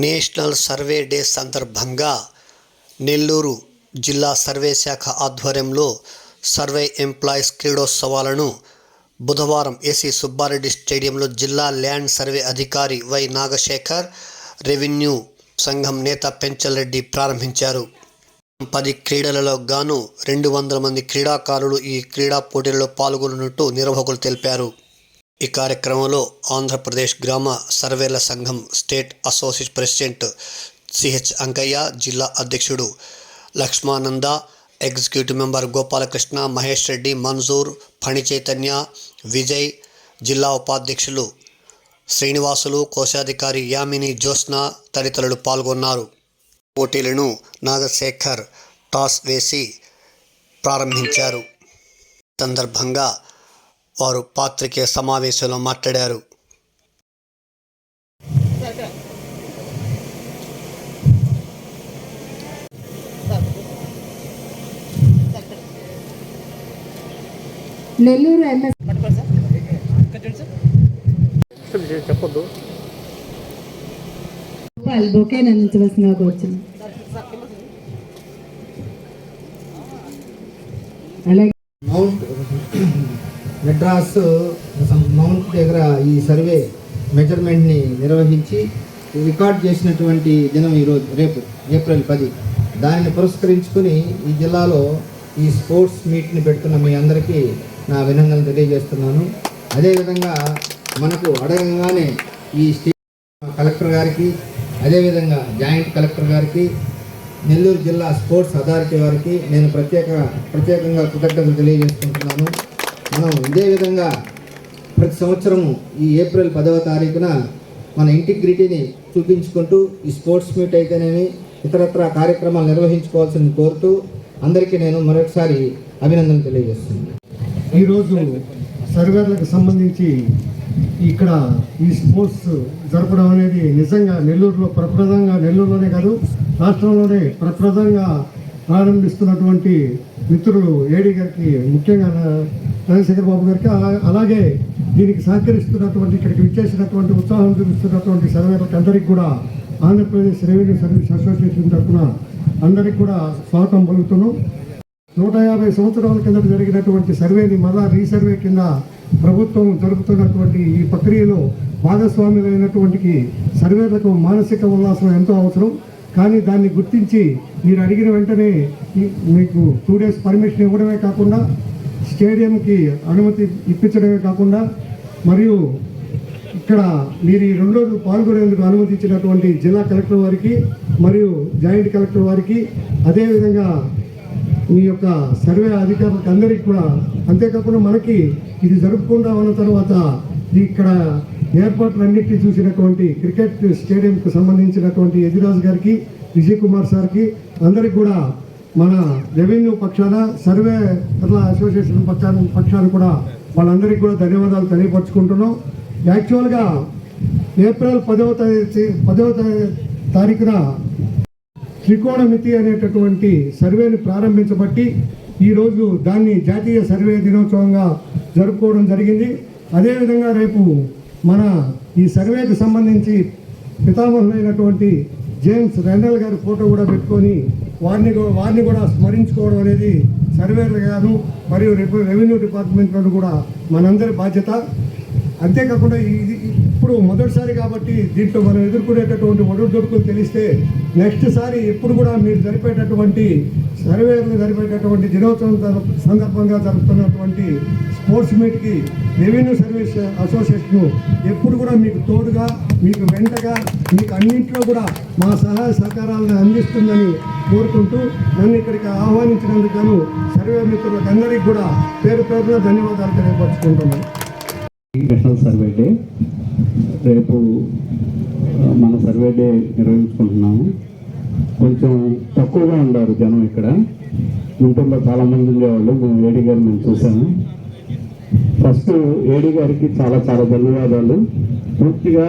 National survey day సందర్భంగా నెల్లూరు జిల్లా survey శాఖ ఆధ్వర్యంలో సర్వే ఎంప్లాయీస్ క్రీడోత్సవాలను బుధవారం ఏసీ సుబ్బారెడ్డి స్టేడియంలో జిల్లా ల్యాండ్ సర్వే అధికారి వై నాగశేఖర్, రెవెన్యూ సంఘం నేత పెంచల్ రెడ్డి ప్రారంభించారు. 10 క్రీడలలో గాను 200 మంది క్రీడాకారులు ఈ క్రీడా పోటీలలో పాల్గొన్నట్టు నిర్వాహకులు తెలిపారు. ఈ కార్యక్రమంలో ఆంధ్రప్రదేశ్ గ్రామ సర్వేల సంఘం state associate president CH Ankaiah, జిల్లా అధ్యక్షుడు లక్ష్మానంద, ఎగ్జిక్యూటివ్ మెంబర్ గోపాలకృష్ణ, మహేష్ రెడ్డి, మంజూర్, ఫణి చైతన్య, విజయ్, జిల్లా ఉపాధ్యక్షులు శ్రీనివాసులు, కోశాధికారి యామిని, జ్యోత్స్న తదితరులు పాల్గొన్నారు. పోటీలను నాగశేఖర్ టాస్ వేసి ప్రారంభించారు. సందర్భంగా వారు పాత్రికేయ సమావేశంలో మాట్లాడారు. నెల్లూరు ఎంఎస్ చెప్పొద్దు బొకే అందించవలసిందిగా కోరుచున్నాను. అలాగే మెడ్రాస్ మౌంట్ దగ్గర ఈ సర్వే మెజర్మెంట్ని నిర్వహించి రికార్డ్ చేసినటువంటి దినం ఈరోజు, రేపు ఏప్రిల్ 10. దానిని పురస్కరించుకుని ఈ జిల్లాలో ఈ స్పోర్ట్స్ మీట్ని పెడుతున్న మీ అందరికీ నా అభినందనలు తెలియజేస్తున్నాను. అదేవిధంగా మనకు అడగంగానే ఈ స్టేట్ కలెక్టర్ గారికి, అదేవిధంగా జాయింట్ కలెక్టర్ గారికి, నెల్లూరు జిల్లా స్పోర్ట్స్ అథారిటీ వారికి నేను ప్రత్యేకంగా కృతజ్ఞతలు తెలియజేసుకుంటున్నాను. మనం ఇదే విధంగా ప్రతి సంవత్సరము ఈ ఏప్రిల్ 10వ తారీఖున మన ఇంటిగ్రిటీని చూపించుకుంటూ ఈ స్పోర్ట్స్ మీట్ అయితేనేమి ఇతరత్ర కార్యక్రమాలు నిర్వహించుకోవాల్సింది కోరుతూ అందరికీ నేను మరొకసారి అభినందనలు తెలియజేస్తున్నాను. ఈరోజు సర్వేర్లకు సంబంధించి ఇక్కడ ఈ స్పోర్ట్స్ జరపడం అనేది నిజంగా నెల్లూరులో ప్రప్రదంగా, నెల్లూరులోనే కాదు రాష్ట్రంలోనే ప్రప్రదంగా ప్రారంభిస్తున్నటువంటి మిత్రులు ఏడీ గారికి, ముఖ్యంగా చంద్రశేఖర్ బాబు గారికి, అలాగే దీనికి సహకరిస్తున్నటువంటి, ఇక్కడికి విచ్చేసినటువంటి, ఉత్సాహం చూపిస్తున్నటువంటి సర్వేలకు అందరికీ కూడా ఆంధ్రప్రదేశ్ రెవెన్యూ సర్వీస్ అసోసియేషన్ తరఫున అందరికీ కూడా స్వాగతం పలుకుతున్నాం. 150 సంవత్సరాల కింద జరిగినటువంటి సర్వేని మళ్ళా రీసర్వే కింద ప్రభుత్వం జరుపుతున్నటువంటి ఈ ప్రక్రియలో భాగస్వాములైనటువంటి సర్వేలకు మానసిక ఉల్లాసం ఎంతో అవసరం. కానీ దాన్ని గుర్తించి మీరు అడిగిన వెంటనే మీకు 2 days పర్మిషన్ ఇవ్వడమే కాకుండా, స్టేడియంకి అనుమతి ఇప్పించడమే కాకుండా, మరియు ఇక్కడ మీరు ఈ 2 రోజులు పాల్గొనేందుకు అనుమతి ఇచ్చినటువంటి జిల్లా కలెక్టర్ వారికి మరియు జాయింట్ కలెక్టర్ వారికి, అదేవిధంగా మీ యొక్క సర్వే అధికారులకు అందరికీ కూడా, అంతేకాకుండా మనకి ఇది జరుపుకుంటా ఉన్న తర్వాత ఇక్కడ ఏర్పాట్లన్నింటినీ చూసినటువంటి క్రికెట్ స్టేడియంకు సంబంధించినటువంటి యదిరాజ్ గారికి, విజయ్ కుమార్ సార్కి, అందరికి కూడా మన రెవెన్యూ పక్షాన, సర్వే అసోసియేషన్ పక్షాన కూడా వాళ్ళందరికీ కూడా ధన్యవాదాలు తెలియపరుచుకుంటున్నాం. యాక్చువల్గా ఏప్రిల్ 10వ తారీఖున త్రికోణమితి అనేటటువంటి సర్వేని ప్రారంభించబట్టి ఈరోజు దాన్ని జాతీయ సర్వే దినోత్సవంగా జరుపుకోవడం జరిగింది. అదేవిధంగా రేపు మన ఈ సర్వేకి సంబంధించి పితామహులైనటువంటి జేమ్స్ రెండల్ గారి ఫోటో కూడా పెట్టుకొని వారిని కూడా స్మరించుకోవడం అనేది సర్వేలు గాను మరియు రెవెన్యూ డిపార్ట్మెంట్లను కూడా మనందరి బాధ్యత. అంతేకాకుండా ఇది ఇప్పుడు మొదటిసారి కాబట్టి దీంట్లో మనం ఎదుర్కొనేటటువంటి ఒడుదొడుకులు తెలిస్తే నెక్స్ట్ సారి ఎప్పుడు కూడా మీరు జరిపేటటువంటి సర్వేలు జరిపేటటువంటి దినోత్సవం సందర్భంగా జరుపుతున్నటువంటి స్పోర్ట్స్ మీట్కి రెవెన్యూ సర్వీస్ అసోసియేషన్ ఎప్పుడు కూడా మీకు తోడుగా, మీకు వెంటగా, మీకు అన్నింటిలో కూడా మా సహాయ సహకారాలను అందిస్తుందని కోరుకుంటూ నన్ను ఇక్కడికి ఆహ్వానించినందుకు గాను సర్వే మిత్రులకు అందరికీ కూడా పేరు పేరున ధన్యవాదాలు తెలియపరుచుకుంటున్నాను. నేషనల్ సర్వే డే రేపు మన సర్వే డే నిర్వహించుకుంటున్నాము. కొంచెం తక్కువగా ఉన్నారు జనం ఇక్కడ. గుంటూరులో చాలామంది ఉండేవాళ్ళు. మేము ఏడీ గారు మేము చూసాము. ఫస్ట్ ఏడీ గారికి చాలా ధన్యవాదాలు. పూర్తిగా